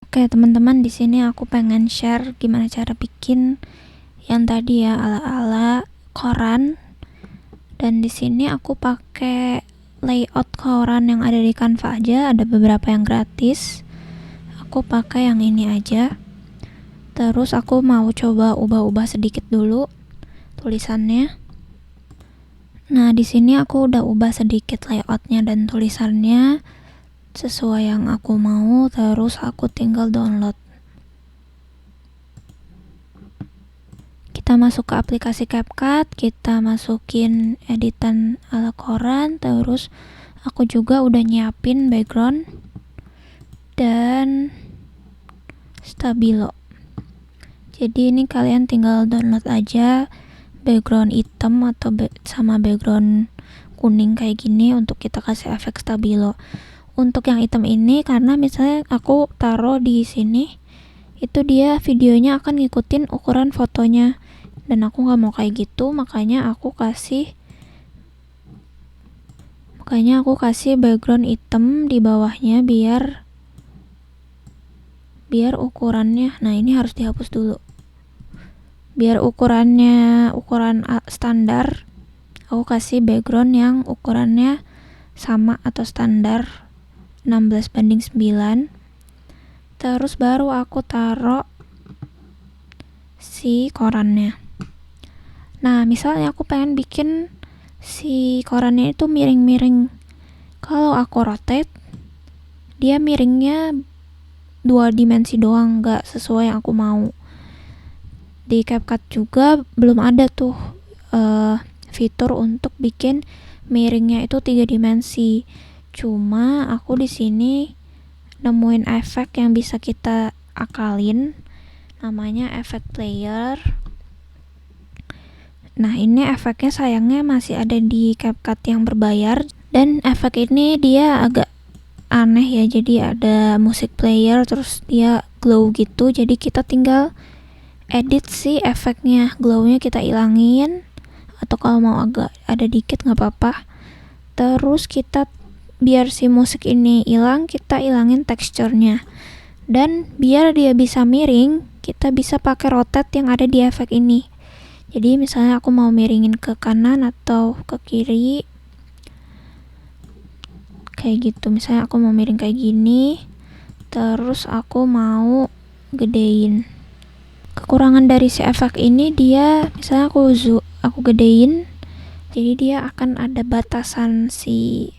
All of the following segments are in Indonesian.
Oke, teman-teman, di sini aku pengen share gimana cara bikin yang tadi ya, ala-ala koran. Dan di sini aku pakai layout koran yang ada di Canva aja, ada beberapa yang gratis. Aku pakai yang ini aja. Terus aku mau coba ubah-ubah sedikit dulu tulisannya. Nah, di sini aku udah ubah sedikit layoutnya dan tulisannya sesuai yang aku mau, terus aku tinggal download. Kita masuk ke aplikasi CapCut, kita masukin editan ala koran, terus aku juga udah nyiapin background dan stabilo. Jadi ini kalian tinggal download aja background hitam atau sama background kuning kayak gini untuk kita kasih efek stabilo. Untuk yang hitam ini karena misalnya aku taruh di sini, itu dia videonya akan ngikutin ukuran fotonya. Dan aku nggak mau kayak gitu, makanya aku kasih background hitam di bawahnya biar ukurannya. Nah, ini harus dihapus dulu. Biar ukuran standar, aku kasih background yang ukurannya sama atau standar 16:9. Terus baru aku taruh si korannya. Nah, misalnya aku pengen bikin si korannya itu miring-miring. Kalau aku rotate, dia miringnya 2 dimensi doang, nggak sesuai yang aku mau. Di CapCut juga belum ada tuh fitur untuk bikin miringnya itu 3 dimensi. Cuma aku di sini nemuin efek yang bisa kita akalin, namanya efek player. Nah, ini efeknya sayangnya masih ada di CapCut yang berbayar, dan efek ini dia agak aneh ya, jadi ada musik player terus dia glow gitu. Jadi kita tinggal edit si efeknya, glownya kita ilangin, atau kalau mau agak ada dikit nggak apa-apa. Terus kita biar si musik ini hilang, kita ilangin teksturnya. Dan biar dia bisa miring, kita bisa pakai rotate yang ada di efek ini. Jadi misalnya aku mau miringin ke kanan atau ke kiri kayak gitu. Misalnya aku mau miring kayak gini, terus aku mau gedein. Kekurangan dari si efek ini, dia misalnya aku gedein, jadi dia akan ada batasan si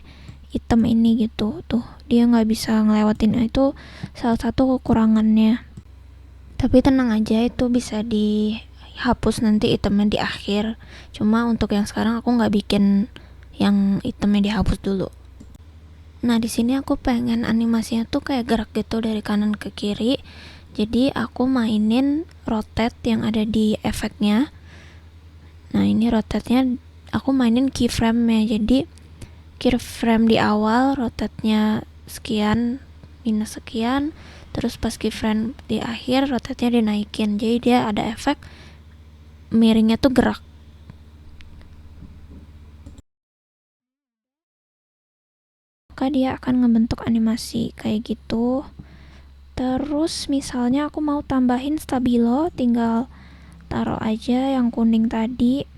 hitam ini gitu. Tuh, dia nggak bisa ngelewatin. Itu salah satu kekurangannya. Tapi tenang aja, itu bisa dihapus nanti hitamnya di akhir. Cuma untuk yang sekarang aku nggak bikin yang hitamnya dihapus dulu. Nah, di sini aku pengen animasinya tuh kayak gerak gitu dari kanan ke kiri. Jadi aku mainin rotate yang ada di efeknya. Nah, ini rotate-nya aku mainin keyframe-nya. Jadi keyframe di awal rotate-nya sekian minus sekian, terus pas keyframe di akhir rotate-nya dinaikin. Jadi dia ada efek miringnya tuh gerak. Maka dia akan ngebentuk animasi kayak gitu. Terus misalnya aku mau tambahin stabilo, tinggal taruh aja yang kuning tadi.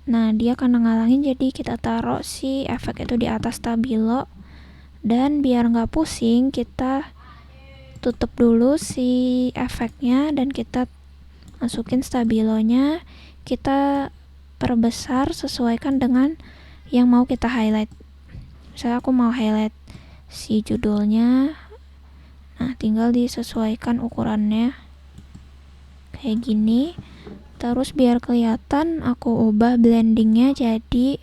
Nah, dia karena ngalangin, jadi kita taruh si efek itu di atas stabilo. Dan biar nggak pusing, kita tutup dulu si efeknya dan kita masukin stabilonya. Kita perbesar sesuaikan dengan yang mau kita highlight. Misalnya aku mau highlight si judulnya. Nah, tinggal disesuaikan ukurannya kayak gini. Terus biar kelihatan, aku ubah blendingnya jadi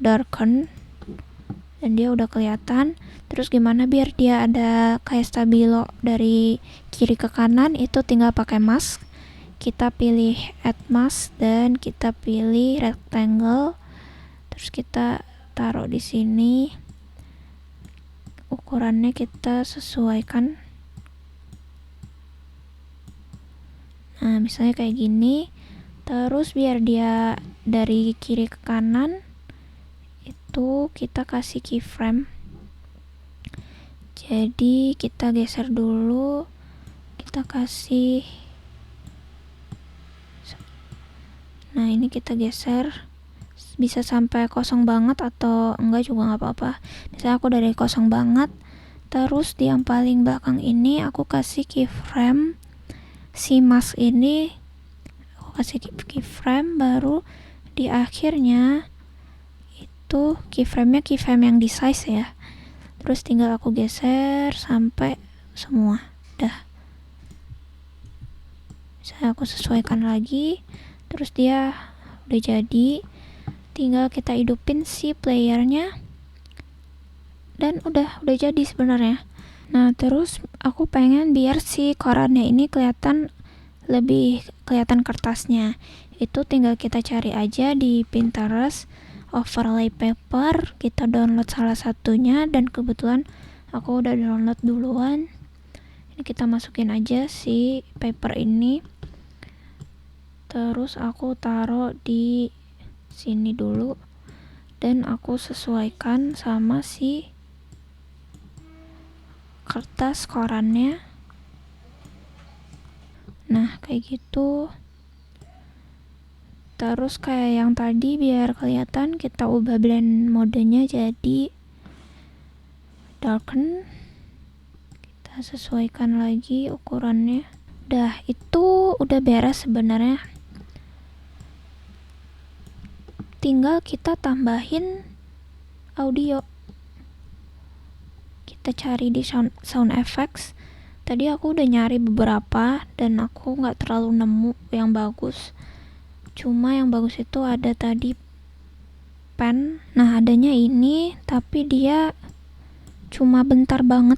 darken, dan dia udah kelihatan. Terus gimana biar dia ada kayak stabilo dari kiri ke kanan, itu tinggal pakai mask. Kita pilih add mask dan kita pilih rectangle. Terus kita taruh di sini. Ukurannya kita sesuaikan. Nah, misalnya kayak gini. Terus biar dia dari kiri ke kanan, itu kita kasih keyframe. Jadi kita geser dulu, kita kasih, nah ini kita geser, bisa sampai kosong banget atau enggak juga nggak apa-apa. Misalnya aku dari kosong banget, terus di yang paling belakang ini aku kasih keyframe si mask ini, aku kasih keyframe, baru di akhirnya itu keyframe yang di size ya. Terus tinggal aku geser sampai semua. Dah. Saya aku sesuaikan lagi. Terus dia udah jadi. Tinggal kita hidupin si playernya. Dan udah jadi sebenarnya. Nah, terus aku pengen biar si korannya ini lebih kelihatan kertasnya. Itu tinggal kita cari aja di Pinterest overlay paper, kita download salah satunya, dan kebetulan aku udah download duluan. Ini kita masukin aja si paper ini, terus aku taruh di sini dulu dan aku sesuaikan sama si kertas korannya. Nah, kayak gitu. Terus kayak yang tadi, biar kelihatan, kita ubah blend modenya jadi darken. Kita sesuaikan lagi ukurannya. Udah, itu udah beres sebenarnya. Tinggal kita tambahin audio. Kita cari di sound effects. Tadi aku udah nyari beberapa dan aku nggak terlalu nemu yang bagus. Cuma yang bagus itu ada tadi pen. Nah, adanya ini, tapi dia cuma bentar banget.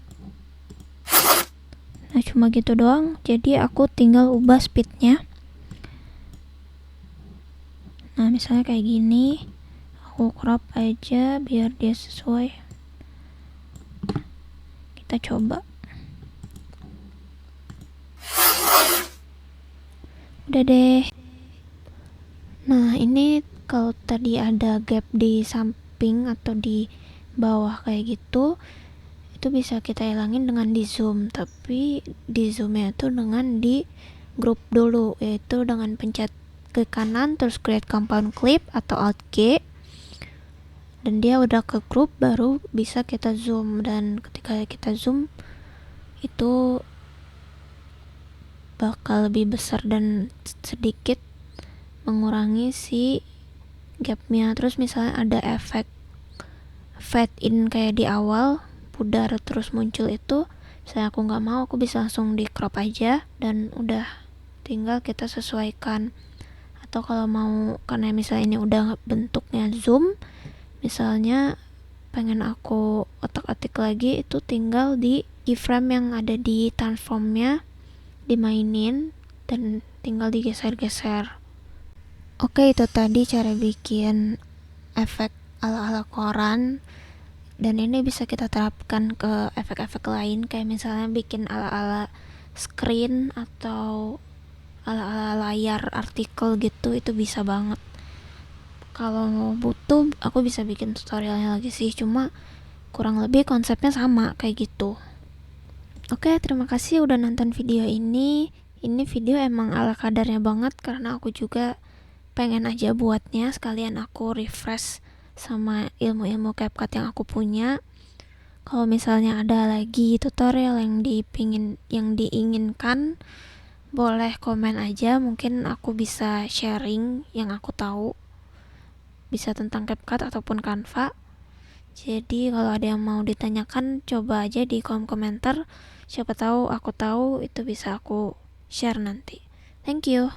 Nah, cuma gitu doang. Jadi aku tinggal ubah speednya. Nah, misalnya kayak gini, aku crop aja biar dia sesuai. Kita coba. Udah deh. Nah, ini kalau tadi ada gap di samping atau di bawah kayak gitu, itu bisa kita hilangin dengan di zoom. Tapi di zoomnya itu dengan di group dulu, yaitu dengan pencet ke kanan terus create compound clip atau alt G, dan dia udah ke group, baru bisa kita zoom. Dan ketika kita zoom itu bakal lebih besar dan sedikit mengurangi si gapnya. Terus misalnya ada efek fade in kayak di awal pudar terus muncul, itu saya aku nggak mau, aku bisa langsung di crop aja dan udah tinggal kita sesuaikan. Atau kalau mau, karena misalnya ini udah bentuknya zoom, misalnya pengen aku otak-atik lagi, itu tinggal di keyframe yang ada di transformnya dimainin dan tinggal digeser-geser. Oke, itu tadi cara bikin efek ala-ala koran, dan ini bisa kita terapkan ke efek-efek lain, kayak misalnya bikin ala-ala screen atau ala-ala layar artikel gitu, itu bisa banget. Kalau mau butuh, aku bisa bikin tutorialnya lagi sih, cuma kurang lebih konsepnya sama kayak gitu. Oke, terima kasih udah nonton video ini. Ini video emang ala kadarnya banget karena aku juga pengen aja buatnya, sekalian aku refresh sama ilmu-ilmu CapCut yang aku punya. Kalau misalnya ada lagi tutorial yang diinginkan, boleh komen aja, mungkin aku bisa sharing yang aku tahu, bisa tentang CapCut ataupun Canva. Jadi kalau ada yang mau ditanyakan, coba aja di kolom komentar, siapa tahu aku tahu, itu bisa aku share nanti. Thank you.